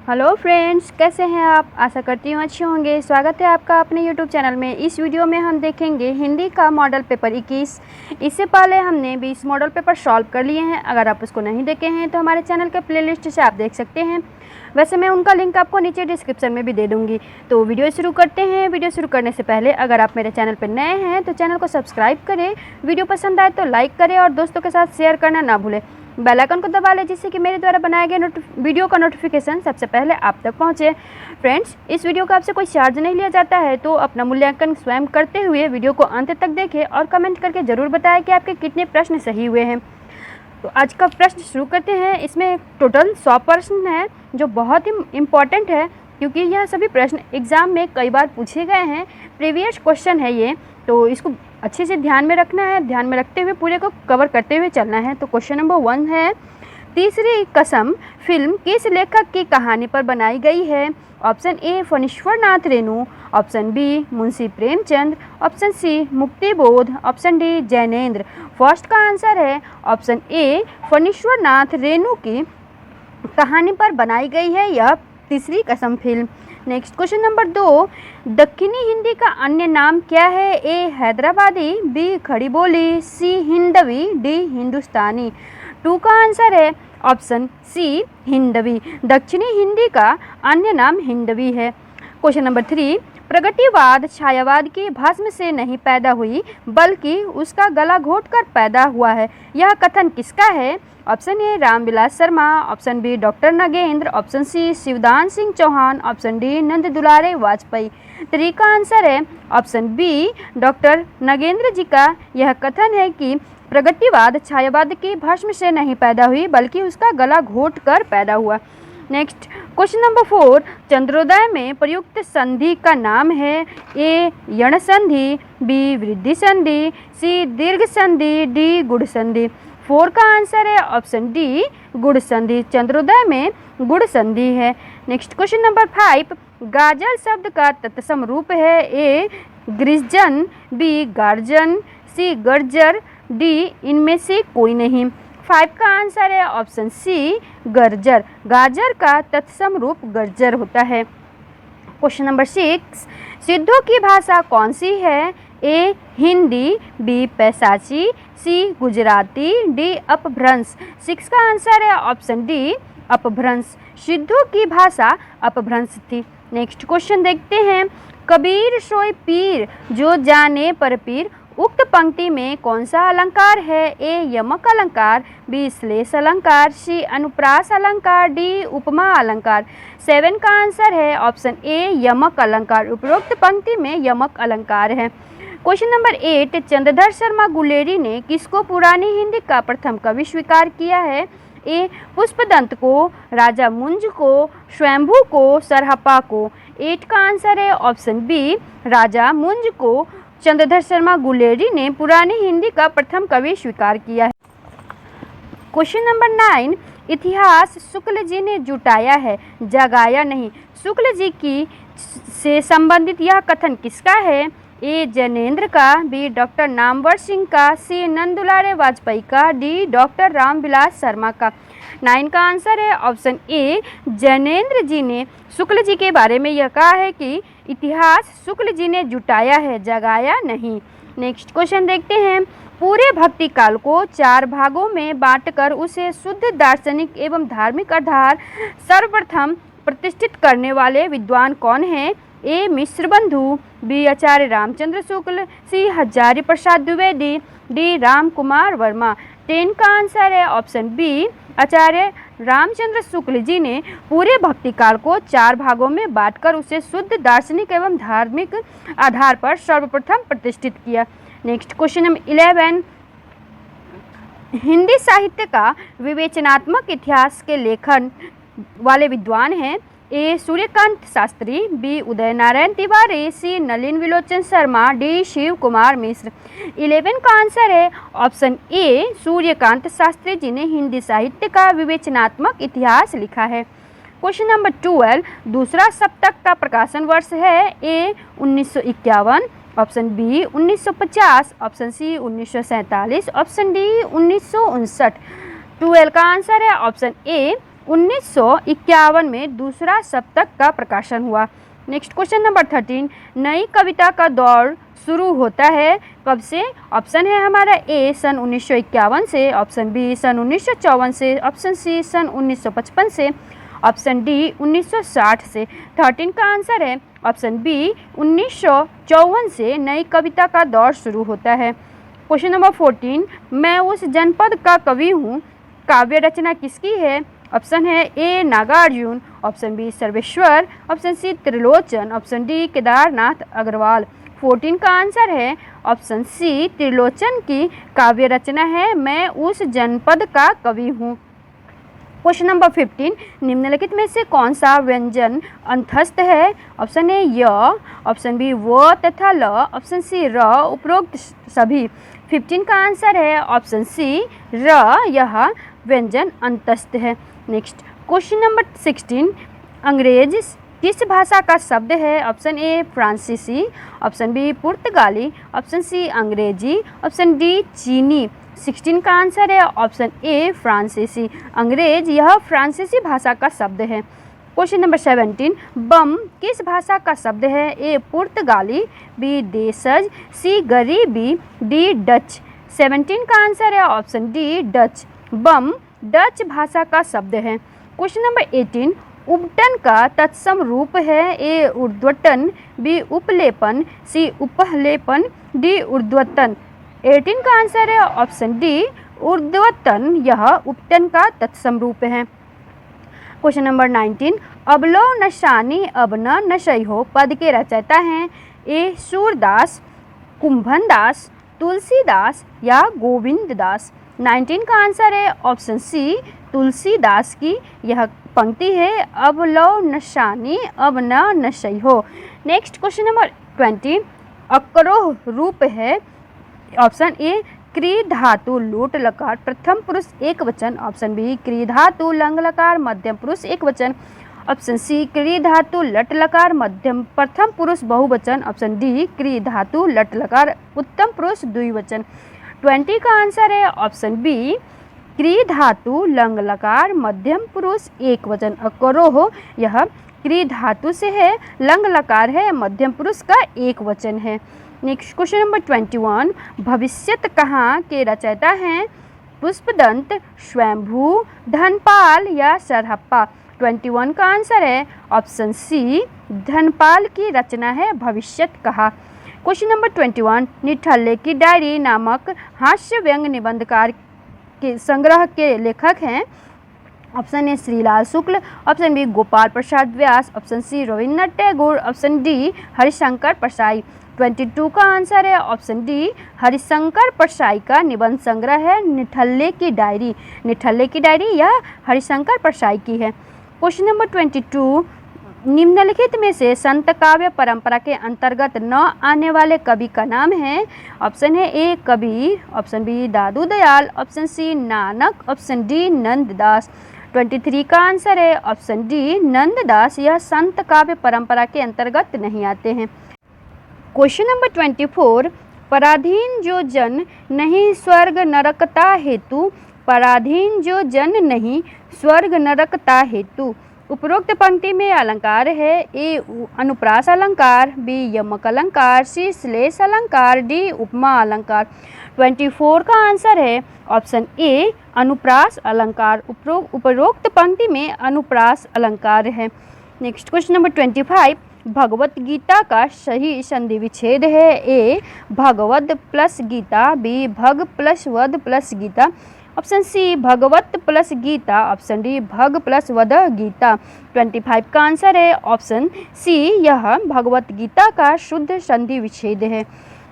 Hello friends, कैसे हैं आप। आशा करती हूँ अच्छे होंगे। स्वागत है आपका अपने यूट्यूब चैनल में। इस वीडियो में हम देखेंगे हिंदी का मॉडल पेपर 21। इससे पहले हमने 20 मॉडल पेपर सॉल्व कर लिए हैं। अगर आप उसको नहीं देखे हैं तो हमारे चैनल के प्लेलिस्ट से आप देख सकते हैं। वैसे मैं उनका लिंक आपको नीचे डिस्क्रिप्शन में भी दे दूँगी। तो वीडियो शुरू करते हैं। वीडियो शुरू करने से पहले अगर आप मेरे चैनल पर नए हैं तो चैनल को सब्सक्राइब करें, वीडियो पसंद आए तो लाइक करें और दोस्तों के साथ शेयर करना ना भूलें। बेल आइकन को दबा लें जिससे कि मेरे द्वारा बनाए गए वीडियो का नोटिफिकेशन सबसे पहले आप तक पहुंचे। फ्रेंड्स, इस वीडियो का आपसे कोई चार्ज नहीं लिया जाता है, तो अपना मूल्यांकन स्वयं करते हुए वीडियो को अंत तक देखें और कमेंट करके ज़रूर बताएं कि आपके कितने प्रश्न सही हुए हैं। तो आज का प्रश्न शुरू करते हैं। इसमें टोटल 100 प्रश्न है जो बहुत ही इम्पॉर्टेंट है, क्योंकि यह सभी प्रश्न एग्ज़ाम में कई बार पूछे गए हैं। प्रीवियस क्वेश्चन है ये, तो इसको अच्छे से ध्यान में रखना है। ध्यान में रखते हुए पूरे को कवर करते हुए चलना है। तो क्वेश्चन नंबर 1 है, तीसरी कसम फिल्म किस लेखक की कहानी पर बनाई गई है। Option A Phanishwar Nath Renu, option B Munshi Premchand, option C Muktibodh, option D Jainendra. First का आंसर है ऑप्शन ए फणीश्वर नाथ रेणु की कहानी पर बनाई गई है यह तीसरी कसम फिल्म। नेक्स्ट क्वेश्चन नंबर 2, दक्षिणी हिंदी का अन्य नाम क्या है। ए हैदराबादी, बी खड़ी बोली, सी हिंदवी, डी हिंदुस्तानी। 2 का आंसर है ऑप्शन सी हिंदवी। दक्षिणी हिंदी का अन्य नाम हिंदवी है। क्वेश्चन नंबर 3, प्रगतिवाद छायावाद की भस्म से नहीं पैदा हुई बल्कि उसका गला घोटकर पैदा हुआ है। यह कथन किसका है। Option A Ramvilas Sharma, option B doctor Nagendra, option C Shivdan Singh Chauhan, option D Nand Dulare Vajpeyi. 3 का आंसर है option B doctor Nagendra ji का यह कथन है कि प्रगतिवाद छायावाद की भस्म से नहीं पैदा हुई बल्कि उसका गला घोट कर पैदा हुआ। नेक्स्ट क्वेश्चन नंबर 4, चंद्रोदय में प्रयुक्त संधि का नाम है। ए यण संधि, बी वृद्धि संधि, सी दीर्घ संधि, डी गुड़ संधि। 4 का आंसर है ऑप्शन डी गुड़ संधि। चंद्रोदय में गुड़ संधि है। नेक्स्ट क्वेश्चन नंबर 5, गाजल शब्द का तत्सम रूप है। ए गृजन, बी गार्जन, सी गर्जर, डी इनमें से कोई नहीं। 5 का आंसर है ऑप्शन सी गर्जर। गाजर का तत्सम रूप गर्जर होता है। क्वेश्चन नंबर 6, सिद्धों की भाषा कौन सी है। ए हिंदी, बी पैसाची, सी गुजराती, डी अपभ्रंश। 6 का आंसर है ऑप्शन डी अपभ्रंश। सिद्धों की भाषा अपभ्रंश थी। नेक्स्ट क्वेश्चन देखते हैं, कबीर सोई पीर जो जाने पर पीर उक्त पंक्ति में कौन सा अलंकार है। ए यमक अलंकार, बी श्लेष अलंकार, सी अनुप्रास अलंकार, डी उपमा अलंकार। 7 का आंसर है ऑप्शन ए यमक अलंकार। उपरोक्त पंक्ति में यमक अलंकार है। क्वेश्चन नंबर 8, चंद्रधर शर्मा गुलेरी ने किसको पुरानी हिंदी का प्रथम कवि स्वीकार किया है। ए पुष्पदंत को, राजा मुंज को, स्वयंभू को, सरहपा को। 8 का आंसर है ऑप्शन बी राजा मुंज को चंद्रधर शर्मा गुलेरी ने पुरानी हिंदी का प्रथम कवि स्वीकार किया है। क्वेश्चन नंबर 9, इतिहास शुक्ल जी ने जुटाया है, जगाया नहीं। शुक्ल जी की से संबंधित यह कथन किसका है। ए जैनेन्द्र का, बी डॉक्टर नामवर सिंह का, सी नंद दुलारे वाजपेयी का, डी डॉक्टर रामविलास शर्मा का। 9 का आंसर है ऑप्शन ए जैनेन्द्र जी ने शुक्ल जी के बारे में यह कहा है कि इतिहास शुक्ल जी ने जुटाया है, जगाया नहीं। नेक्स्ट क्वेश्चन देखते हैं, पूरे भक्ति काल को 4 भागों में बांटकर उसे शुद्ध दार्शनिक एवं धार्मिक आधार सर्वप्रथम प्रतिष्ठित करने वाले विद्वान कौन हैं। ए मिश्र बंधु, बी आचार्य रामचंद्र शुक्ल, सी हजारी प्रसाद द्विवेदी, डी राम कुमार वर्मा। 10 का आंसर है ऑप्शन बी आचार्य रामचंद्र शुक्ल जी ने पूरे भक्ति काल को 4 भागों में बांटकर उसे शुद्ध दार्शनिक एवं धार्मिक आधार पर सर्वप्रथम प्रतिष्ठित किया। नेक्स्ट क्वेश्चन नंबर 11, हिंदी साहित्य का विवेचनात्मक इतिहास के लेखन वाले विद्वान हैं। ए सूर्यकांत शास्त्री, बी उदय नारायण तिवारी, सी नलिन विलोचन शर्मा, डी शिव कुमार मिश्र। 11 का आंसर है ऑप्शन ए सूर्यकांत शास्त्री जी ने हिंदी साहित्य का विवेचनात्मक इतिहास लिखा है। क्वेश्चन नंबर 12, दूसरा सप्तक का प्रकाशन वर्ष है। A 1951, option B 1950, option C 1947, option D 1959। 12 का आंसर है ऑप्शन ए 1951 में दूसरा सप्तक का प्रकाशन हुआ। नेक्स्ट क्वेश्चन नंबर 13, नई कविता का दौर शुरू होता है कब से? ऑप्शन है हमारा ए सन 1951 से, ऑप्शन बी सन 1954 से, ऑप्शन सी सन 1955 से, ऑप्शन डी 1960 से। 13 का आंसर है ऑप्शन बी 1954 से नई कविता का दौर शुरू होता है। क्वेश्चन नंबर 14, मैं उस जनपद का कवि हूँ काव्य रचना किसकी है? ऑप्शन है A Nagarjun, option B Sarveshwar, option C Trilochan, option D Kedarnath Agrawal. 14 का आंसर है ऑप्शन सी त्रिलोचन की काव्य रचना है मैं उस जनपद का कवि हूँ। क्वेश्चन नंबर 15, निम्नलिखित में से कौन सा व्यंजन अंतस्थ है? ऑप्शन ए य, ऑप्शन बी व तथा ल, ऑप्शन सी र, उपरोक्त सभी। 15 का आंसर है ऑप्शन सी र, यह व्यंजन अंतस्थ है। नेक्स्ट क्वेश्चन नंबर 16, अंग्रेज किस भाषा का शब्द है? ऑप्शन ए फ्रांसीसी, ऑप्शन बी पुर्तगाली, ऑप्शन सी अंग्रेजी, ऑप्शन डी चीनी। 16 का आंसर है ऑप्शन ए फ्रांसीसी, अंग्रेज यह फ्रांसीसी भाषा का शब्द है। क्वेश्चन नंबर 17, बम किस भाषा का शब्द है? ए पुर्तगाली, बी देशज, सी गरीबी, डी डच। 17 का आंसर है ऑप्शन डी डच, बम डच भाषा का शब्द है। क्वेश्चन नंबर 18, उपटन का तत्सम रूप है? ए ऊर्ध्वटन, बी उपलेपन, सी उपलेपन, डी ऊर्ध्वतन। 18 का आंसर है ऑप्शन डी ऊर्ध्वतन, यह उपटन का तत्सम रूप है। क्वेश्चन नंबर 19, अबलो नशानी अब न नशई हो पद के रचयिता हैं? ए सूरदास, कुंभनदास, तुलसीदास या गोविंद दास। 19 का आंसर है ऑप्शन सी तुलसीदास की यह पंक्ति है, अब लो नशानी अब न नशई हो। नेक्स्ट क्वेश्चन नंबर 20, अकरोह रूप है? ऑप्शन ए क्री धातु लोट लकार प्रथम पुरुष एक वचन, ऑप्शन बी क्री धातु लंग लकार मध्यम पुरुष एक वचन, ऑप्शन सी क्री धातु लट लकार मध्यम प्रथम पुरुष बहुवचन, ऑप्शन डी क्री धातु लट लकार उत्तम पुरुष द्विवचन। 20 का आंसर है ऑप्शन बी क्री धातु लंग लकार मध्यम पुरुष एक वचन। अकरोह यह क्री धातु से है, लंग लकार है, मध्यम पुरुष का एक वचन है। नेक्स्ट क्वेश्चन नंबर 21, भविष्यत कहाँ के रचयिता हैं? पुष्पदंत, स्वयंभू, धनपाल या सरहप्पा। 21 का आंसर है ऑप्शन सी धनपाल की रचना है भविष्यत कहा। क्वेश्चन नंबर 21, निठल्ले की डायरी नामक हास्य व्यंग निबंधकार के संग्रह के लेखक हैं? Option A Shrilal Shukla, option B Gopal Prasad Vyas, option C Rabindranath Tagore, option D Harishankar Parsai. 22 का आंसर है ऑप्शन डी हरिशंकर परसाई का निबंध संग्रह है निठल्ले की डायरी। निठल्ले की डायरी यह हरिशंकर परसाई की है। क्वेश्चन नंबर 22, निम्नलिखित में से संत काव्य परंपरा के अंतर्गत न आने वाले कवि का नाम है? ऑप्शन है A Kabir, option B Dadu Dayal, option C Nanak, option D Nanddas. 23 का आंसर है ऑप्शन डी नंददास, यह संत काव्य परंपरा के अंतर्गत नहीं आते हैं। क्वेश्चन नंबर 24, पराधीन जो जन नहीं स्वर्ग नरकता हेतु, पराधीन जो जन नहीं स्वर्ग नरकता हेतु। उपरोक्त पंक्ति में अलंकार है? ए अनुप्रास अलंकार, बी यमक अलंकार, सी श्लेष अलंकार, डी उपमा अलंकार। 24 का आंसर है ऑप्शन ए अनुप्रास अलंकार। उपरोक्त पंक्ति में अनुप्रास अलंकार है। Next question number 25, Bhagavad Gita का सही संधि विच्छेद है? ए भगवद प्लस गीता, बी भग प्लस वद प्लस गीता, ऑप्शन सी भगवत प्लस गीता, ऑप्शन डी भग प्लस वद गीता। 25 का आंसर है ऑप्शन सी, यह भगवत गीता का शुद्ध संधि विच्छेद है।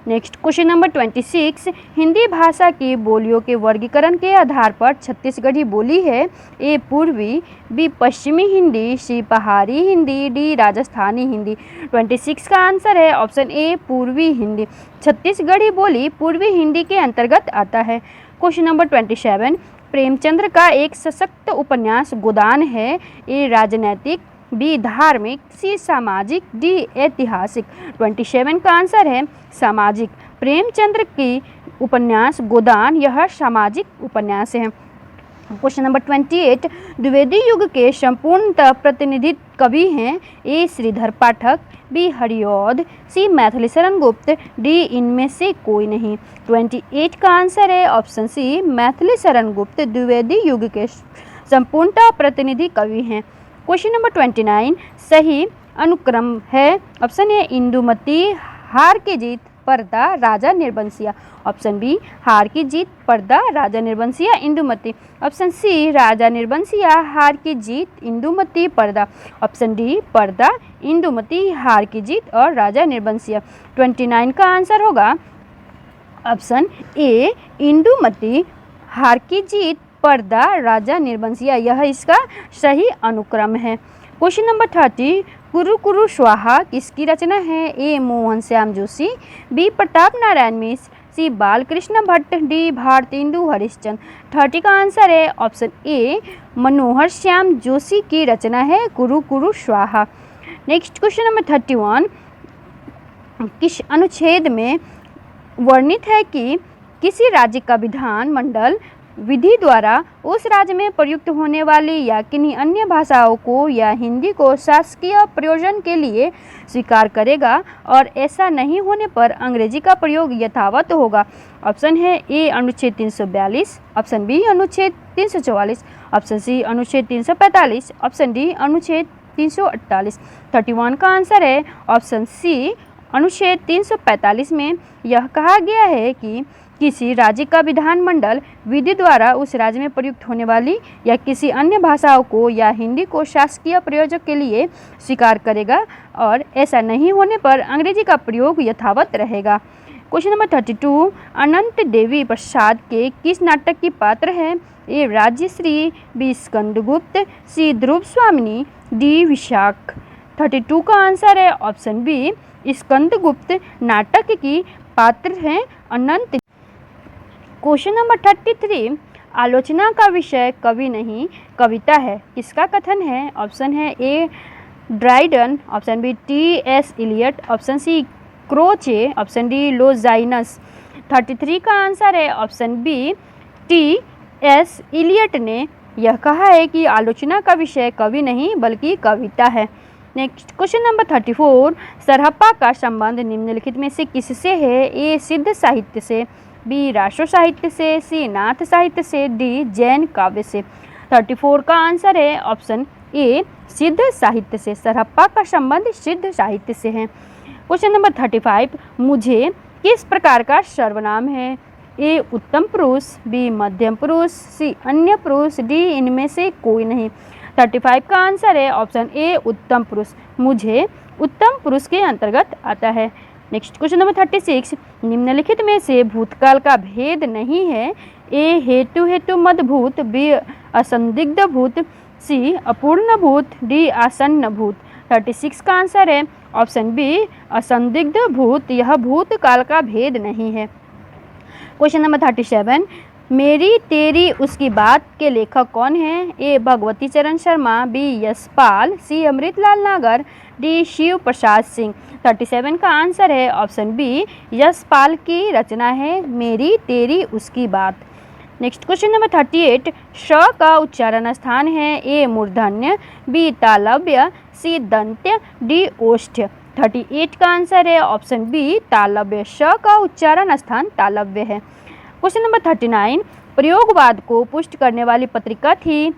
नेक्स्ट क्वेश्चन नंबर 26, हिंदी भाषा की बोलियों के वर्गीकरण के आधार पर छत्तीसगढ़ी बोली है? ए पूर्वी, बी पश्चिमी हिंदी, सी पहाड़ी हिंदी, डी राजस्थानी हिंदी। 26 का आंसर है ऑप्शन ए पूर्वी हिंदी। छत्तीसगढ़ी बोली पूर्वी हिंदी के अंतर्गत आता है। क्वेश्चन नंबर 27, प्रेमचंद्र का एक सशक्त उपन्यास गोदान है? ए राजनैतिक, बी धार्मिक, सी सामाजिक, डी ऐतिहासिक। 27 का आंसर है सामाजिक। प्रेमचंद्र की उपन्यास गोदान यह सामाजिक उपन्यास है। क्वेश्चन नंबर 28, द्विवेदी युग के संपूर्णतः प्रतिनिधि कवि हैं? ए श्रीधर पाठक, बी हरिऔध, सी मैथिलीशरण गुप्त, डी इनमें से कोई नहीं। 28 का आंसर है ऑप्शन सी मैथिलीशरण गुप्त द्विवेदी युग के संपूर्णतः प्रतिनिधि कवि हैं। क्वेश्चन नंबर 29, सही अनुक्रम है? ऑप्शन ए इंदुमती, हार की जीत, पर्दा, राजा निर्बंसिया। ऑप्शन बी हार की जीत, पर्दा, राजा निर्बंसिया, इंदुमती। ऑप्शन सी राजा निर्बंसिया, हार की जीत, इंदुमती, पर्दा। ऑप्शन डी पर्दा, इंदुमती, हार की जीत और राजा निर्बंसिया। 29 का आंसर होगा ऑप्शन ए इंदुमती, हार की जीत, पर्दा, राजा निर्बंसिया। यह इसका सही अनुक्रम है। क्वेश्चन नंबर 30, कुरु कुरु स्वाहा किसकी रचना है? ए मोहन श्याम जोशी, बी प्रताप नारायण मिश्र, सी बालकृष्ण भट्ट, डी भारतेंदु हरिश्चंद्र। 30 का आंसर है ऑप्शन ए मनोहर श्याम जोशी की रचना है कुरु कुरु स्वाहा। नेक्स्ट क्वेश्चन नंबर 31, किस अनुच्छेद में वर्णित है कि किसी राज्य का विधान मंडल विधि द्वारा उस राज्य में प्रयुक्त होने वाली या किन्हीं अन्य भाषाओं को या हिंदी को शासकीय प्रयोजन के लिए स्वीकार करेगा और ऐसा नहीं होने पर अंग्रेजी का प्रयोग यथावत होगा? ऑप्शन है ए अनुच्छेद 342, ऑप्शन बी अनुच्छेद 344, ऑप्शन सी अनुच्छेद 345, ऑप्शन डी अनुच्छेद 348। 31 का आंसर है ऑप्शन सी अनुच्छेद 345 में यह कहा गया है कि किसी राज्य का विधानमंडल विधि द्वारा उस राज्य में प्रयुक्त होने वाली या किसी अन्य भाषाओं को या हिंदी को शासकीय प्रयोजक के लिए स्वीकार करेगा और ऐसा नहीं होने पर अंग्रेजी का प्रयोग यथावत रहेगा। क्वेश्चन नंबर 32, अनंत देवी प्रसाद के किस नाटक की पात्र है? ए राज्यश्री, बी स्कंदगुप्त, सी ध्रुव स्वामिनी, डी विशाख। 32 का आंसर है ऑप्शन बी स्कंदगुप्त नाटक की पात्र हैं अनंत। क्वेश्चन नंबर 33, आलोचना का विषय कवि नहीं कविता है, किसका कथन है? ऑप्शन है A Dryden, option B T S Eliot, option C Croce, option D Longinus. 33 का आंसर है option B T S Eliot ने यह कहा है कि आलोचना का विषय कवि नहीं बल्कि कविता है। नेक्स्ट क्वेश्चन नंबर 34, सरहप्पा का संबंध निम्नलिखित में से किससे है? ए सिद्ध साहित्य से, बी राष्ट्र साहित्य से, सी नाथ साहित्य से, डी जैन काव्य से। 34 का आंसर है ऑप्शन ए सिद्ध साहित्य से। सरहप्पा का संबंध सिद्ध साहित्य से है। क्वेश्चन नंबर 35, मुझे किस प्रकार का सर्वनाम है? ए उत्तम पुरुष, बी मध्यम पुरुष, सी अन्य पुरुष, डी इनमें से कोई नहीं। 35 का आंसर है ऑप्शन ए उत्तम पुरुष। मुझे उत्तम पुरुष के अंतर्गत आता है। नेक्स्ट क्वेश्चन नंबर 36, निम्नलिखित में से भूतकाल का भेद नहीं है? ए हेतु हेतु मद भूत, बी असंदिग्ध भूत, सी अपूर्ण भूत, डी आसन्न भूत। 36 का आंसर है ऑप्शन बी असंदिग्ध भूत। यह भूतकाल का भेद नहीं है। क्वेश्चन नंबर 37, मेरी तेरी उसकी बात के लेखक कौन है? ए भगवती चरण शर्मा, बी यशपाल, सी अमृतलाल नागर, डी शिव प्रसाद सिंह। 37 का आंसर है ऑप्शन बी यशपाल की रचना है मेरी तेरी उसकी बात। नेक्स्ट क्वेश्चन नंबर 38, श का उच्चारण स्थान है? ए मूर्धन्य, बी तालव्य, सी दंत्य, डी ओष्ठ्य। 38 का आंसर है ऑप्शन बी तालव्य। श का उच्चारण स्थान तालव्य है। क्वेश्चन नंबर 39, प्रयोगवाद को पुष्ट करने वाली पत्रिका थी?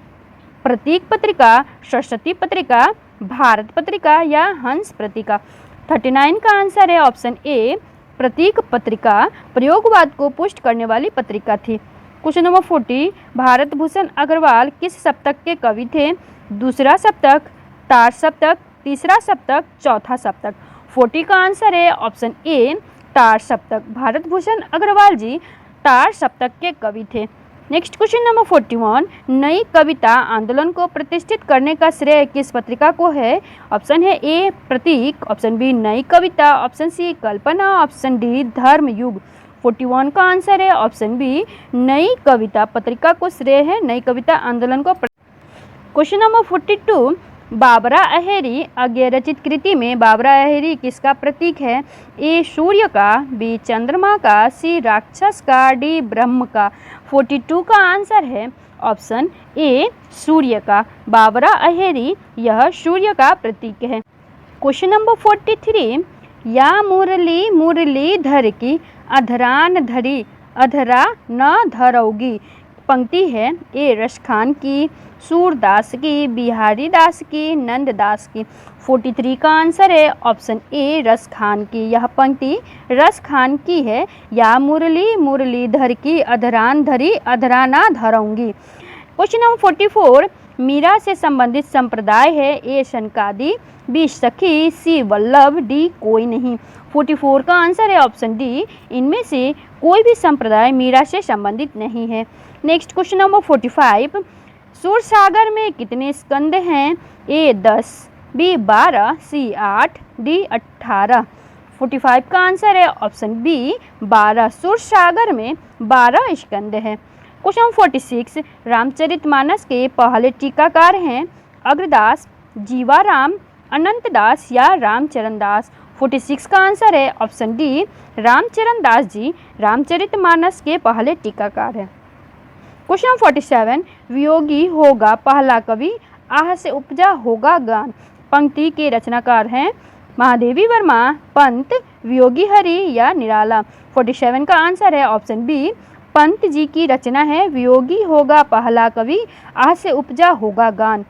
प्रतीक पत्रिका, सरस्वती पत्रिका, भारत पत्रिका या हंस पत्रिका। 39 का आंसर है ऑप्शन ए प्रतीक पत्रिका प्रयोगवाद को पुष्ट करने वाली पत्रिका थी। क्वेश्चन नंबर 40, भारत भूषण अग्रवाल किस सप्तक के कवि थे? दूसरा सप्तक, तार सप्तक, तीसरा सप्तक, चौथा सप्तक। 40 का आंसर है ऑप्शन ए तार सप्तक। भारत भूषण अग्रवाल जी तार सप्तक के कवि थे। नेक्स्ट क्वेश्चन नंबर 41, नई कविता आंदोलन को प्रतिष्ठित करने का श्रेय किस पत्रिका को है? ऑप्शन है ए प्रतीक, ऑप्शन बी नई कविता, ऑप्शन सी कल्पना, ऑप्शन डी धर्म युग। 41 का आंसर है ऑप्शन बी नई कविता पत्रिका को श्रेय है नई कविता आंदोलन को। क्वेश्चन नंबर 42, बाबरा अहेरी अज्ञे रचित कृति में बाबरा अहेरी किसका प्रतीक है? ए सूर्य का, बी चंद्रमा का, सी राक्षस का, डी ब्रह्म का। 42 का आंसर है ऑप्शन ए सूर्य का। बाबरा अहेरी यह सूर्य का प्रतीक है। क्वेश्चन नंबर 43, या मुरली मुरलीधर की अधरान धरी अधरा न धरोगी। पंक्ति है ए रसखान की, सूरदास की, बिहारी दास की, नंददास की। 43 का आंसर है ऑप्शन ए रसखान की। यह पंक्ति रसखान की है। या मुरली मुरलीधर की अधरान धरी अधरा ना धरऊंगी। क्वेश्चन नंबर 44, मीरा से संबंधित संप्रदाय है ए शनकादि, बी सखी, सी वल्लभ, डी कोई नहीं। 44 का आंसर है ऑप्शन डी, इनमें से कोई भी संप्रदाय मीरा से संबंधित नहीं है। नेक्स्ट क्वेश्चन नंबर 45, सूरसागर में कितने स्कंद हैं? ए 10, बी 12, सी 8, डी 18। 45 का आंसर है ऑप्शन बी 12। सूरसागर में 12 स्कंद है। क्वेश्चन 46, रामचरितमानस के पहले टीकाकार हैं अग्रदास, जीवाराम, अनंतदास या रामचरण दास। 46 का आंसर है ऑप्शन डी रामचरण दास जी रामचरितमानस के पहले टीकाकार हैं। क्वेश्चन 47, वियोगी होगा पहला कवि, आह से उपजा होगा गान। पंक्ति के रचनाकार हैं महादेवी वर्मा, पंत, वियोगी हरि या निराला। 47 का आंसर है ऑप्शन बी, पंत जी की रचना है वियोगी होगा पहला कवि, आह से उपजा होगा गान।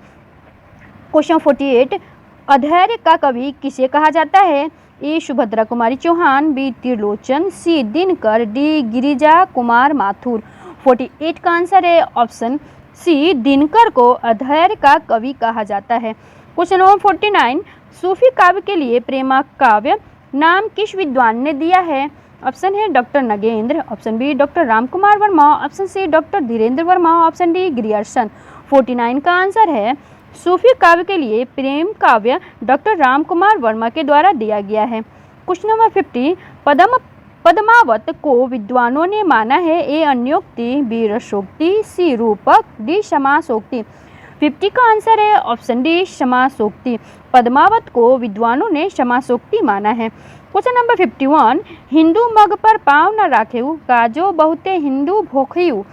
क्वेश्चन 48, अधैर्य का कवि किसे कहा जाता है? ए सुभद्रा कुमारी चौहान, बी त्रिलोचन, सी दिनकर, डी गिरिजा कुमार माथुर। 48 का आंसर है ऑप्शन सी, दिनकर को अधैर्य का कवि कहा जाता है। क्वेश्चन नंबर 49, सूफी काव्य के लिए प्रेमा काव्य नाम किस विद्वान ने दिया है? ऑप्शन है doctor Nagendra, option B doctor Ramkumar Verma, option C doctor Dhirendra Verma, option D Grierson. 49 का आंसर है सूफी काव्य के लिए प्रेम काव्य डॉक्टर रामकुमार वर्मा के द्वारा दिया गया है। क्वेश्चन नंबर 50, पद्मावत को विद्वानों ने माना है ए अन्योक्ति, बी रसोक्ति, सी रूपक, डी समासोक्ति। 50 का आंसर है ऑप्शन डी समासोक्ति। पद्मावत को विद्वानों ने समासोक्ति माना है। क्वेश्चन नंबर 51, हिंदू मग पर पाँव न राखेऊ काजो बहुते हिंदू भोखयू।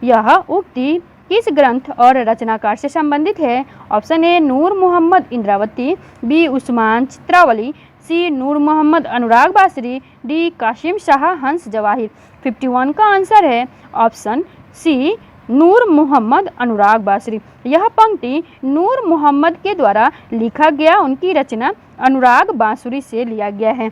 यह उक्ति किस ग्रंथ और रचनाकार से संबंधित है? Option A Noor Mohammad Indravati, B Usman Chitravali, C Noor Mohammad Anurag Bansuri, D Qasim Shah हंस जवाहिर। 51 का आंसर है ऑप्शन सी नूर मोहम्मद अनुराग बासरी। यह पंक्ति नूर मोहम्मद के द्वारा लिखा गया, उनकी रचना अनुराग बांसुरी से लिया गया है।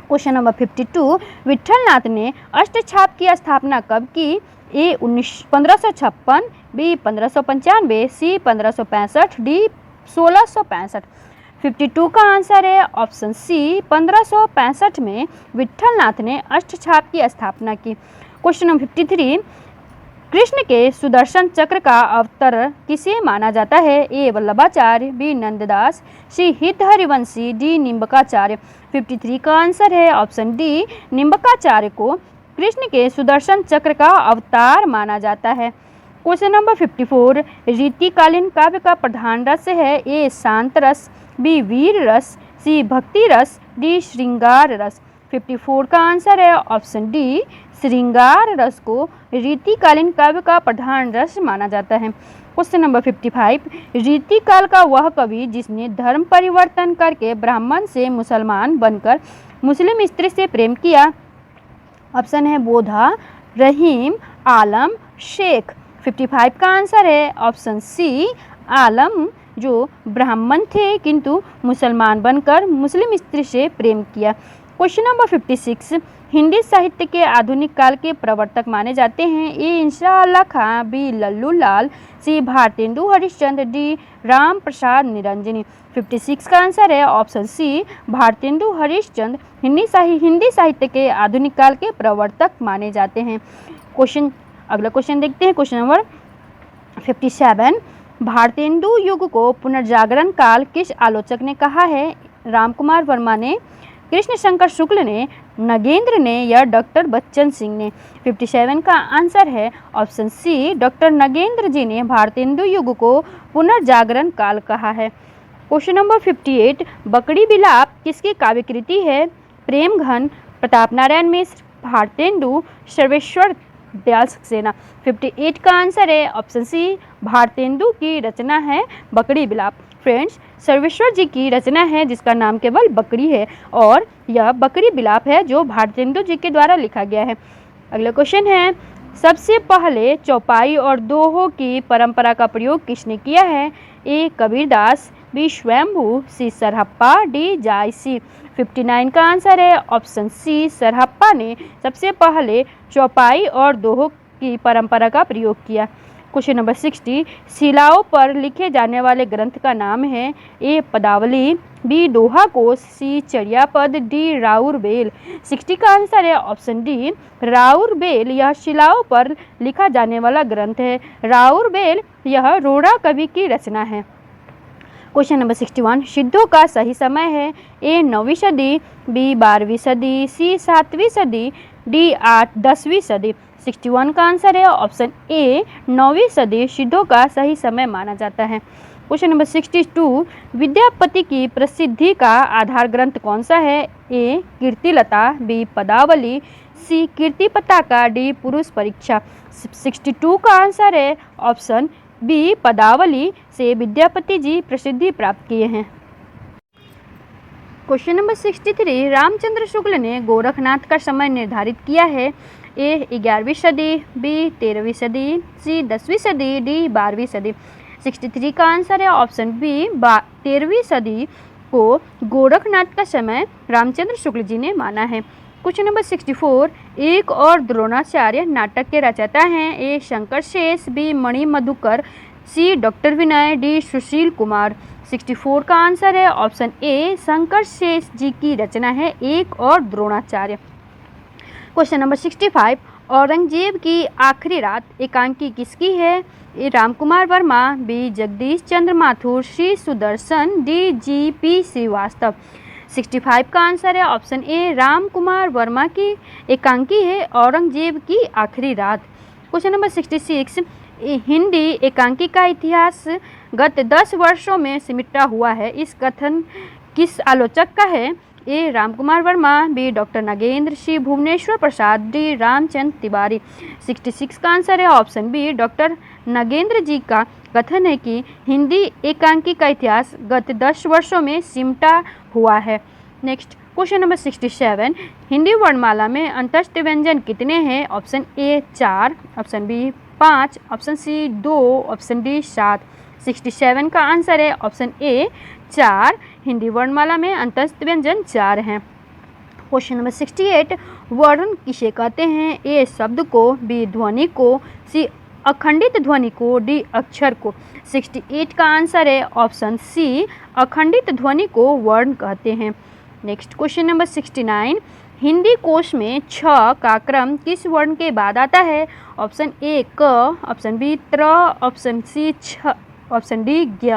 क्वेश्चन नंबर 52, विट्ठलनाथ ने अष्टछाप की स्थापना कब की? ए 1556, बी 1595, सी 1565, डी 1665। 52 का आंसर है ऑप्शन सी 1565 में विट्ठलनाथ ने अष्टछाप की स्थापना की। क्वेश्चन नंबर 53, कृष्ण के सुदर्शन चक्र का अवतर किसे माना जाता है? ए वल्लभाचार्य, बी नंददास, सी हित हरिवंशी, डी निम्बकाचार्य। 53 का आंसर है ऑप्शन डी निम्बकाचार्य को कृष्ण के सुदर्शन चक्र का अवतार माना जाता है। क्वेश्चन नंबर 54, रीतिकालीन काव्य का प्रधान रस है? ए शांत रस, बी वीर रस, सी भक्ति रस, डी श्रृंगार रस। 54 का आंसर है ऑप्शन डी श्रृंगार रस को रीतिकालीन काव्य का प्रधान रस माना जाता है। क्वेश्चन नंबर 55, रीतिकाल का वह कवि जिसने धर्म परिवर्तन करके ब्राह्मण से मुसलमान बनकर मुस्लिम स्त्री से प्रेम किया? ऑप्शन है बोधा, रहीम, आलम, शेख। 55 का आंसर है ऑप्शन सी आलम, जो ब्राह्मण थे किंतु मुसलमान बनकर मुस्लिम स्त्री से प्रेम किया। क्वेश्चन नंबर 56, हिंदी साहित्य के आधुनिक काल के प्रवर्तक माने जाते हैं? ए इंशाअल्लाह खां, बी लल्लू लाल, सी भारतेंदु हरिश्चंद्र, डी राम प्रसाद निरंजनी। 56 का आंसर है ऑप्शन सी भारतेंदु हरिश्चंद्र हिंदी साहित्य के आधुनिक काल के प्रवर्तक माने जाते हैं। अगला क्वेश्चन देखते हैं। क्वेश्चन नंबर 57, भारतेंदु युग को पुनर्जागरण काल किस आलोचक ने कहा है? रामकुमार वर्मा ने, कृष्ण शंकर शुक्ल ने, नगेंद्र ने या डॉक्टर बच्चन सिंह ने। 57 का आंसर है ऑप्शन सी डॉक्टर नगेंद्र जी ने भारतेंदु युग को पुनर्जागरण काल कहा है। क्वेश्चन नंबर 58, बकड़ी बिलाप किसकी काव्यकृति है? प्रेम घन, प्रताप नारायण मिश्र, भारतेंदु, सर्वेश्वर दयाल सक्सेना। 58 का आंसर है ऑप्शन सी, भारतेंदु की रचना है बकरी बिलाप। फ्रेंड्स, सर्वेश्वर जी की रचना है जिसका नाम केवल बकरी है और यह बकरी बिलाप है जो भारतेंदु जी के द्वारा लिखा गया है। अगला क्वेश्चन है, सबसे पहले चौपाई और दोहों की परंपरा का प्रयोग किसने किया है? ए कबीरदास, बी स्वयंभू, सी सरहप्पा, डी जायसी। 59 का आंसर है ऑप्शन सी, सरहप्पा ने सबसे पहले चौपाई और दोहों की परंपरा का प्रयोग किया। क्वेश्चन नंबर 60, शिलाओं पर लिखे जाने वाले ग्रंथ का नाम है? ए पदावली, बी दोहा कोश, सी चर्यापद, डी राउरबेल। 60 का आंसर है ऑप्शन डी, राउरबेल। यह शिलाओं पर लिखा जाने वाला ग्रंथ है। राउरबेल यह रोड़ा कवि की रचना है। क्वेश्चन नंबर 61, सिद्धों का सही समय है? ए 9वीं सदी, बी 12वीं सदी, सी 7वीं सदी, डी 10वीं सदी। 61 का आंसर है ऑप्शन ए, 9वीं सदी सिद्धों का सही समय माना जाता है। क्वेश्चन नंबर 62, विद्यापति की प्रसिद्धि का आधार ग्रंथ कौन सा है? ए कीर्तिलता, बी पदावली, सी कीर्ति पताका, डी पुरुष परीक्षा। 62 का आंसर है ऑप्शन बी, पदावली से विद्यापति जी प्रसिद्धि प्राप्त किए हैं। क्वेश्चन नंबर 63, रामचंद्र शुक्ल ने गोरखनाथ का समय निर्धारित किया है? ए 11वीं सदी, बी 13वीं सदी, सी 10वीं सदी, डी 12वीं सदी। 63 का आंसर है ऑप्शन बी, 13वीं सदी को गोरखनाथ का समय रामचंद्र शुक्ल जी ने माना है। क्वेश्चन नंबर 64, एक और द्रोणाचार्य नाटक के रचयिता हैं? ए शंकर शेष, बी मणि मधुकर, सी डॉक्टर विनय, डी सुशील कुमार। 64 का आंसर है ऑप्शन ए, शंकर शेष जी की रचना है एक और द्रोणाचार्य। क्वेश्चन नंबर 65, औरंगजेब की आखिरी रात एकांकी किसकी है? ए रामकुमार वर्मा, बी जगदीश चंद्र माथुर, सी सुदर्शन, डी जी.पी. श्रीवास्तव। 65 का आंसर है ऑप्शन ए, रामकुमार वर्मा की एकांकी है औरंगजेब की आखिरी रात। क्वेश्चन नंबर 66, हिंदी एकांकी का इतिहास गत 10 वर्षों में सिमटा हुआ है। इस कथन किस आलोचक का है? ए रामकुमार वर्मा, बी डॉक्टर नागेंद्र, सी भुवनेश्वर प्रसाद, डी रामचंद्र तिवारी। 66 का आंसर है ऑप्शन बी, डॉक्टर नागेंद्र जी का कथन है कि हिंदी एकांकी का इतिहास गत 10 वर्षों में सिमटा हुआ है। नेक्स्ट क्वेश्चन नंबर 67, हिंदी वर्णमाला में अंतस्थ व्यंजन कितने हैं? Option A 4, option B 5, option C 2, option D 7। 67 का आंसर है ऑप्शन ए 4, हिंदी वर्णमाला में अंतस्थ व्यंजन 4 हैं। क्वेश्चन नंबर 68, वर्ण किसे कहते हैं? ए शब्द को, बी ध्वनि को, सी अखंडित ध्वनि को, डी अक्षर को। 68 का आंसर है ऑप्शन सी, अखंडित ध्वनि को वर्ण कहते हैं। नेक्स्ट क्वेश्चन नंबर 69, हिंदी कोश में छ का क्रम किस वर्ण के बाद आता है? ऑप्शन ए क, ऑप्शन बी त्र, ऑप्शन सी छ, ऑप्शन डी ज्ञ।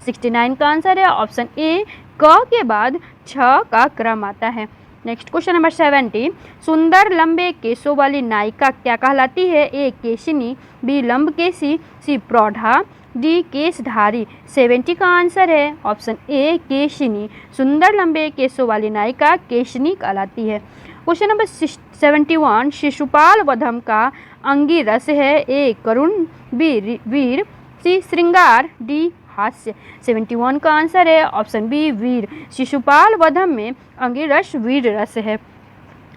69 का आंसर है ऑप्शन ए, क के बाद छ का क्रम आता है। नेक्स्ट क्वेश्चन नंबर 70, सुंदर लंबे केशों वाली नायिका क्या कहलाती है? ए केशिनी, बी लंबकेशी, सी प्रौढ़ा, डी केशधारी। 70 का आंसर है ऑप्शन ए केशिनी। सुंदर लंबे केशों वाली नायिका केशिनी कहलाती है। क्वेश्चन नंबर 71, शिशुपाल वधम का अंगी रस है? ए करुण, बी वीर, सी श्रृंगार, डी हास्य। 71 का आंसर है ऑप्शन बी वीर। शिशुपाल वधम में अंगी रस वीर रस है।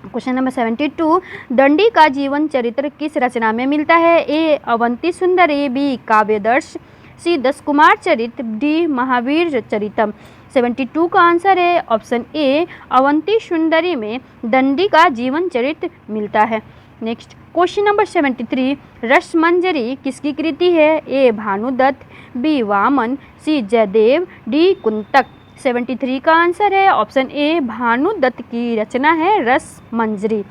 क्वेश्चन नंबर 72, दंडी का जीवन चरित्र किस रचना में मिलता है? ए अवंती सुंदरी, बी काव्यदर्श, सी दस कुमार चरित्र, डी महावीर चरितम। 72 का आंसर है ऑप्शन ए, अवंती सुंदरी में दंडी का जीवन चरित्र मिलता है। नेक्स्ट क्वेश्चन नंबर 73, रसमंजरी किसकी कृति है? ए भानुदत्त, बी वामन, सी जयदेव, डी कुंतक। 73 का आंसर है ऑप्शन ए, भानुदत्त की रचना है रसमंजरी।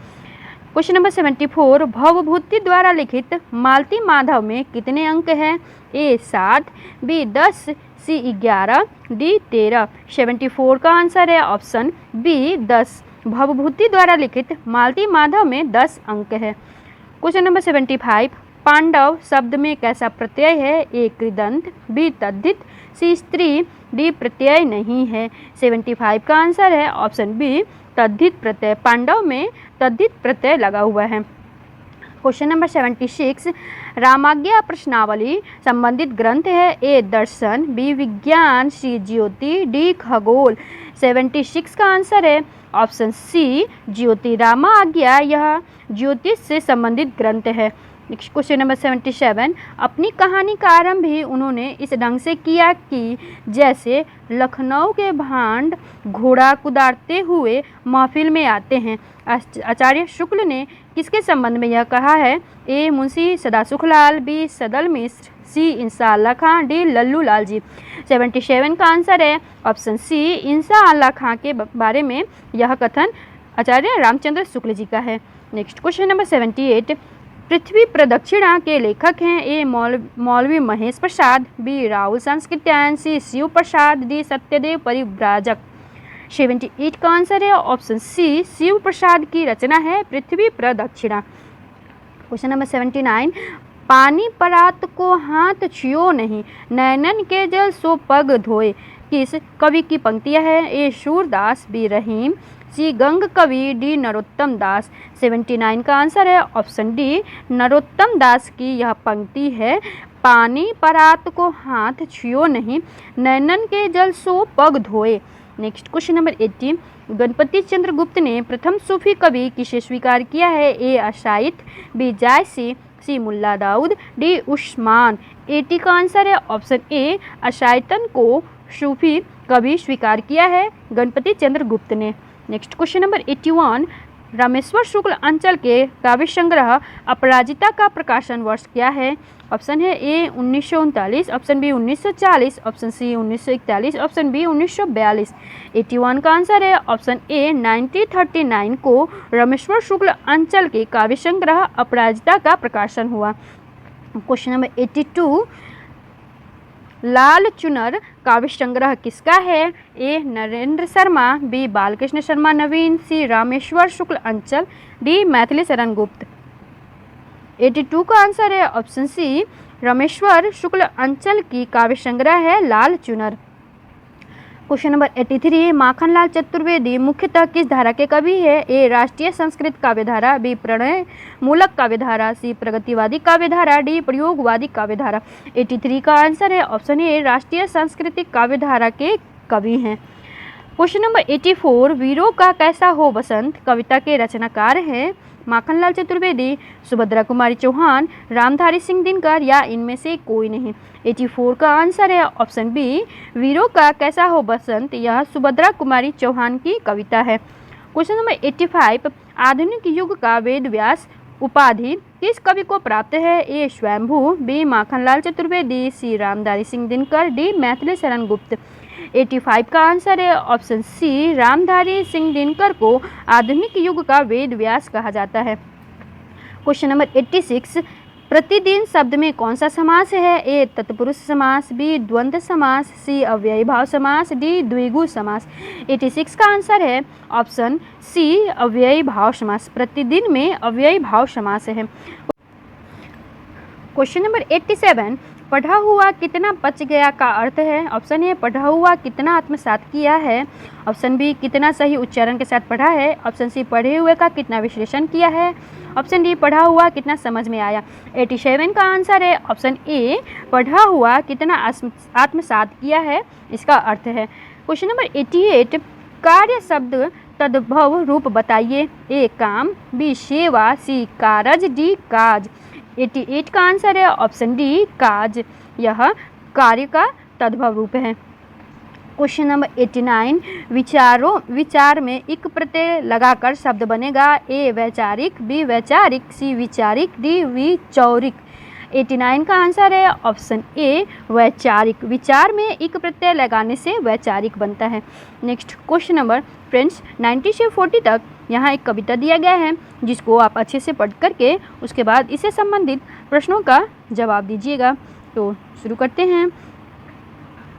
क्वेश्चन नंबर 74, भवभूति द्वारा लिखित मालती माधव में कितने अंक हैं? ए 7, बी 10, सी 11, डी 13। 74 का आंसर है ऑप्शन बी 10। भवभूति द्वारा लिखित मालती माधव में 10 अंक है। क्वेश्चन नंबर 75, पांडव शब्द में कैसा प्रत्यय है? ए कृदंत, बी तद्धित, सी स्त्री, डी प्रत्यय नहीं है। 75 का आंसर है ऑप्शन बी तद्धित प्रत्यय। पांडव में तद्धित प्रत्यय लगा हुआ है। क्वेश्चन नंबर 76, रामाज्ञा प्रश्नावली संबंधित ग्रंथ है? ए दर्शन, बी विज्ञान, सी ज्योति, डी खगोल। 76 का आंसर है ऑप्शन सी ज्योतिरामाज्ञा, यह ज्योतिष से संबंधित ग्रंथ है। नेक्स्ट क्वेश्चन नंबर 77, अपनी कहानी का आरंभ भी उन्होंने इस ढंग से किया कि जैसे लखनऊ के भांड घोड़ा कुदारते हुए महफिल में आते हैं। आचार्य शुक्ल ने किसके संबंध में यह कहा है? ए मुंशी सदासुखलाल, बी सदल मिश्र, सी इंसा अल्लाह खां, डी लल्लू लाल जी। 77 का आंसर है ऑप्शन सी इंसा अल्लाह खां के बारे में यह कथन आचार्य रामचंद्र शुक्ल जी का है। नेक्स्ट क्वेश्चन नंबर 78, पृथ्वी प्रदक्षिणा के लेखक हैं? ए मौलवी महेश प्रसाद, बी राहुल संस्कृत्यायन, सी शिव प्रसाद, डी सत्यदेव परिव्राजक। 78 का आंसर है ऑप्शन सी शिव प्रसाद की रचना है पृथ्वी प्रदक्षिणा। क्वेश्चन नंबर 79, पानी परात को हाथ छुओ नहीं, नैनन के जल सो पग धोए, किस कवि की पंक्तियां है? ए सूरदास, बी रहीम, सी गंग कवि, डी नरोत्तम दास। 79 का आंसर है ऑप्शन डी नरोत्तम दास की यह पंक्ति है। पानी परात को हाथ छुओ नहीं, नैनन के जल सो पग धोए। Next question number 80, Ganpati Chandragupta ने प्रथम सूफी कवि किसे स्वीकार किया है? ए अशाइत, बी जायसी, सी मुल्ला दाऊद, डी उस्मान। 80 का आंसर है ऑप्शन ए अशाइतन को सूफी कवि स्वीकार किया है गणपति चंद्रगुप्त ने। नेक्स्ट क्वेश्चन नंबर 81, रामेश्वर शुक्ल अंचल के काव्य संग्रह अपराजिता का प्रकाशन वर्ष क्या है? ऑप्शन है A 1939, option B 1940, option C 1941, option B 1942। 81 का आंसर है ऑप्शन ए 1939 को रामेश्वर शुक्ल अंचल के काव्य संग्रह अपराजिता का प्रकाशन हुआ। क्वेश्चन नंबर 82, लाल चुनर काव्य संग्रह किसका है? ए नरेंद्र शर्मा, बी बालकृष्ण शर्मा नवीन, सी रामेश्वर शुक्ल अंचल, डी मैथिली शरण गुप्त। 82 का आंसर है ऑप्शन सी रामेश्वर शुक्ल अंचल की काव्य संग्रह है लाल चुनर। क्वेश्चन नंबर 83, माखनलाल चतुर्वेदी मुख्यतः किस धारा के कवि है? ए राष्ट्रीय संस्कृत काव्यधारा, बी प्रणय मूलक काव्यधारा, सी प्रगतिवादी काव्यधारा, डी प्रयोगवादी काव्यधारा। 83 का आंसर है ऑप्शन ए राष्ट्रीय सांस्कृतिक काव्यधारा के कवि हैं। क्वेश्चन नंबर 84, वीरों का कैसा हो बसंत कविता के रचनाकार हैं? माखनलाल चतुर्वेदी, सुभद्रा कुमारी चौहान, रामधारी सिंह दिनकर या इनमें से कोई नहीं। 84 का आंसर है ऑप्शन बी वीरों का कैसा हो बसंत, यह सुभद्रा कुमारी चौहान की कविता है। क्वेश्चन नंबर 85, आधुनिक युग का वेद व्यास उपाधि किस कवि को प्राप्त है? ए स्वयंभू, बी माखनलाल चतुर्वेदी, सी रामधारी सिंह दिनकर, डी मैथिली शरण गुप्त। 85 का आंसर है ऑप्शन सी रामधारी सिंह दिनकर को आधुनिक युग का वेद व्यास कहा जाता है। क्वेश्चन नंबर 86, प्रतिदिन शब्द में कौन सा समास है? ए तत्पुरुष समास, बी द्वंद्व समास, सी अव्ययी भाव समास, डी द्विगु समास। 86 का आंसर है ऑप्शन सी अव्ययी भाव समास। प्रतिदिन में अव्ययी भाव समास है। क्वेश्चन नंबर 87, पढ़ा हुआ कितना बच गया का अर्थ है? ऑप्शन ए पढ़ा हुआ कितना आत्मसात किया है, ऑप्शन बी कितना सही उच्चारण के साथ पढ़ा है, ऑप्शन सी पढ़े हुए का कितना विश्लेषण किया है, ऑप्शन डी पढ़ा हुआ कितना समझ में आया। 87 का आंसर है ऑप्शन ए पढ़ा हुआ कितना आत्मसात किया है, इसका अर्थ है। क्वेश्चन नंबर 88, कार्य शब्द तद्भव रूप बताइए। ए काम, बी सेवा, सी कारज, डी काज। 88 का आंसर है ऑप्शन डी काज, यह कार्य का तद्भव रूप है। क्वेश्चन नंबर 89, विचार में इक प्रत्यय लगाकर शब्द बनेगा। ए वैचारिक, बी वैचारिक, सी विचारिक, डी विचौरिक। 89 का आंसर है ऑप्शन ए वैचारिक, विचार में इक प्रत्यय लगाने से वैचारिक बनता है। नेक्स्ट क्वेश्चन नंबर फ्रेंड्स 90 से 40 तक यहाँ एक कविता दिया गया है जिसको आप अच्छे से पढ़ करके उसके बाद इससे संबंधित प्रश्नों का जवाब दीजिएगा। तो शुरू करते हैं।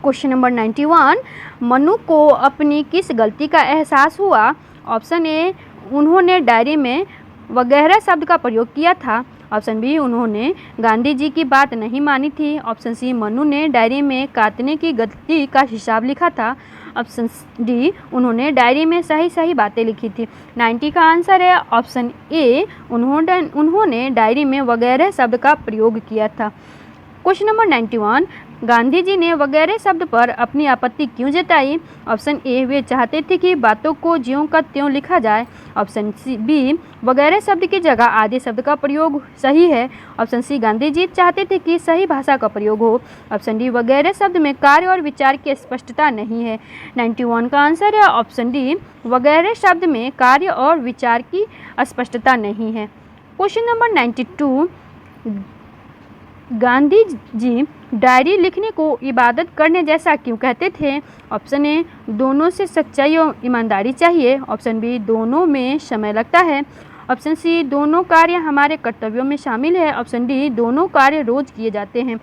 क्वेश्चन नंबर 91, मनु को अपनी किस गलती का एहसास हुआ? ऑप्शन ए उन्होंने डायरी में वगैरह शब्द का प्रयोग किया था, ऑप्शन बी, उन्होंने गांधी जी की बात नहीं मानी थी। ऑप्शन सी, मनु ने डायरी में काटने की गलती का हिसाब लिखा था। ऑप्शन डी, उन्होंने डायरी में सही सही बातें लिखी थी। 90 का आंसर है ऑप्शन ए, उन्होंने डायरी में वगैरह शब्द का प्रयोग किया था। क्वेश्चन नंबर 91, गांधी जी ने वगैरह शब्द पर अपनी आपत्ति क्यों जताई? ऑप्शन ए, वे चाहते थे कि बातों को ज्यों का त्यों लिखा जाए। ऑप्शन बी, वगैरह शब्द की जगह आदि शब्द का प्रयोग सही है। ऑप्शन सी, गांधी जी चाहते थे कि सही भाषा का प्रयोग हो। ऑप्शन डी, वगैरह शब्द में कार्य और विचार की स्पष्टता नहीं है। 91 का आंसर है ऑप्शन डी, वगैरह शब्द में कार्य और विचार की स्पष्टता नहीं है। Question number 92, Gandhi ji diary लिखने को इबादत करने जैसा क्यों कहते थे? ऑप्शन ए, दोनों से सच्चाई और ईमानदारी चाहिए। ऑप्शन बी, दोनों में समय लगता है। ऑप्शन सी, दोनों कार्य हमारे कर्तव्यों में शामिल है। ऑप्शन डी, दोनों कार्य रोज किए जाते हैं।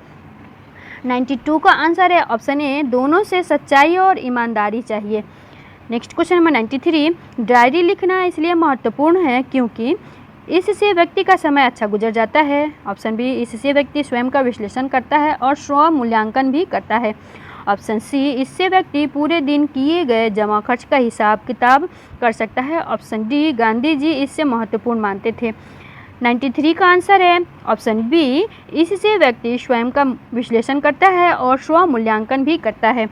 92 का आंसर है ऑप्शन ए, दोनों से सच्चाई और ईमानदारी चाहिए। नेक्स्ट क्वेश्चन नंबर 93, डायरी लिखना इसलिए महत्वपूर्ण है क्योंकि इससे व्यक्ति का समय अच्छा गुजर जाता है। ऑप्शन बी, इससे व्यक्ति स्वयं का विश्लेषण करता है और स्व मूल्यांकन भी करता है। ऑप्शन सी, इससे व्यक्ति पूरे दिन किए गए जमा खर्च का हिसाब किताब कर सकता है। ऑप्शन डी, गांधी जी इससे महत्वपूर्ण मानते थे। 93 का आंसर है ऑप्शन बी, इससे व्यक्ति स्वयं का विश्लेषण करता है और स्व मूल्यांकन भी करता है।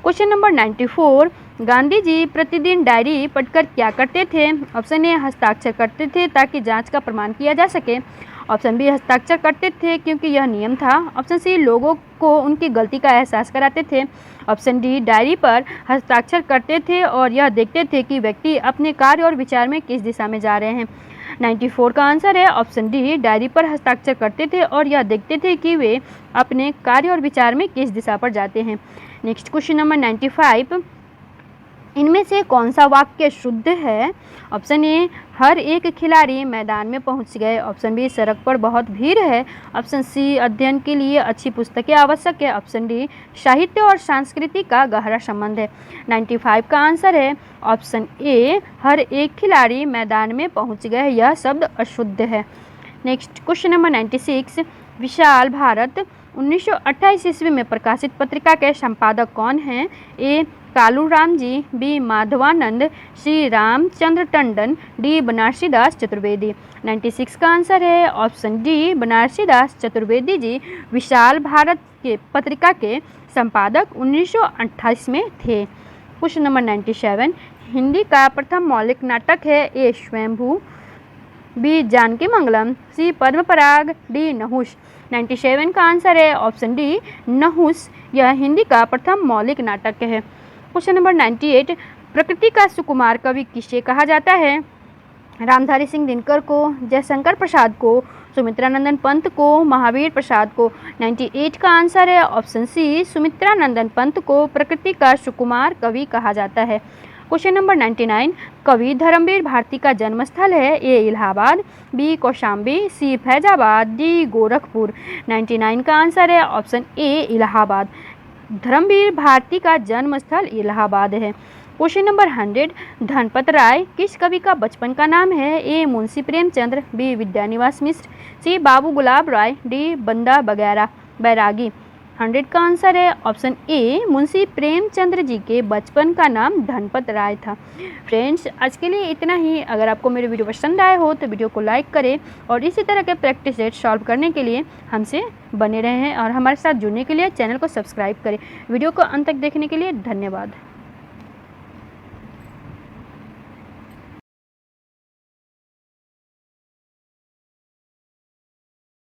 क्वेश्चन नंबर 94, गांधी जी प्रतिदिन डायरी पढ़कर क्या करते थे? ऑप्शन ए, हस्ताक्षर करते थे ताकि जांच का प्रमाण किया जा सके। ऑप्शन बी, हस्ताक्षर करते थे क्योंकि यह नियम था। ऑप्शन सी, लोगों को उनकी गलती का एहसास कराते थे। ऑप्शन डी, डायरी पर हस्ताक्षर करते थे और यह देखते थे कि व्यक्ति अपने कार्य और विचार में किस दिशा में जा रहे हैं। 94 का आंसर है ऑप्शन डी, डायरी पर हस्ताक्षर करते थे और यह देखते थे कि वे अपने कार्य और विचार में किस दिशा पर जाते हैं। नेक्स्ट क्वेश्चन नंबर 95, इनमें से कौन सा वाक्य शुद्ध है? ऑप्शन ए, हर एक खिलाड़ी मैदान में पहुंच गए। ऑप्शन बी, सड़क पर बहुत भीड़ है। ऑप्शन सी, अध्ययन के लिए अच्छी पुस्तकें आवश्यक है। ऑप्शन डी, साहित्य और संस्कृति का गहरा संबंध है। 95 का आंसर है ऑप्शन ए, हर एक खिलाड़ी मैदान में पहुंच गए, यह शब्द अशुद्ध है। नेक्स्ट क्वेश्चन नंबर 96, विशाल भारत 1928 ईस्वी में प्रकाशित पत्रिका के संपादक कौन हैं? ए, कालूराम जी, बी, माधवानंद, सी, रामचंद्र टंडन, डी, बनारसी दास चतुर्वेदी। 96 का आंसर है ऑप्शन डी, बनारसी दास चतुर्वेदी जी विशाल भारत के पत्रिका के संपादक 1928 में थे। क्वेश्चन नंबर 97, हिंदी का प्रथम मौलिक नाटक है? ए, स्वयंभू, बी, जानकी मंगलम, सी, पद्मपराग, डी, नहुस। 97 का आंसर है ऑप्शन डी, नहुस, यह हिंदी का प्रथम मौलिक नाटक है। क्वेश्चन नंबर 98, प्रकृति का सुकुमार कवि किसे कहा जाता है? रामधारी सिंह दिनकर को, जयशंकर प्रसाद को, सुमित्रानंदन पंत को, महावीर प्रसाद को। 98 का आंसर है ऑप्शन सी, सुमित्रानंदन पंत को प्रकृति का सुकुमार कवि कहा जाता है। क्वेश्चन नंबर 99, कवि धर्मवीर भारती का जन्मस्थल है? ए, इलाहाबाद, बी, कौशाम्बी, सी, फैजाबाद, डी, गोरखपुर। 99 का आंसर है ऑप्शन ए, इलाहाबाद, धर्मवीर भारती का जन्मस्थल इलाहाबाद है। क्वेश्चन नंबर 100, धनपत राय किस कवि का बचपन का नाम है? ए, मुंशी प्रेमचंद्र, बी, विद्यानिवास मिश्र, सी, बाबू गुलाब राय, डी, बंदा बैरागी। 100 का आंसर है ऑप्शन ए, मुंशी प्रेमचंद्र जी के बचपन का नाम धनपत राय था। फ्रेंड्स, आज के लिए इतना ही। अगर आपको मेरे वीडियो पसंद आए हो तो वीडियो को लाइक करें और इसी तरह के प्रैक्टिस सेट सॉल्व करने के लिए हमसे बने रहें और हमारे साथ जुड़ने के लिए चैनल को सब्सक्राइब करें। वीडियो को अंत तक देखने के लिए धन्यवाद।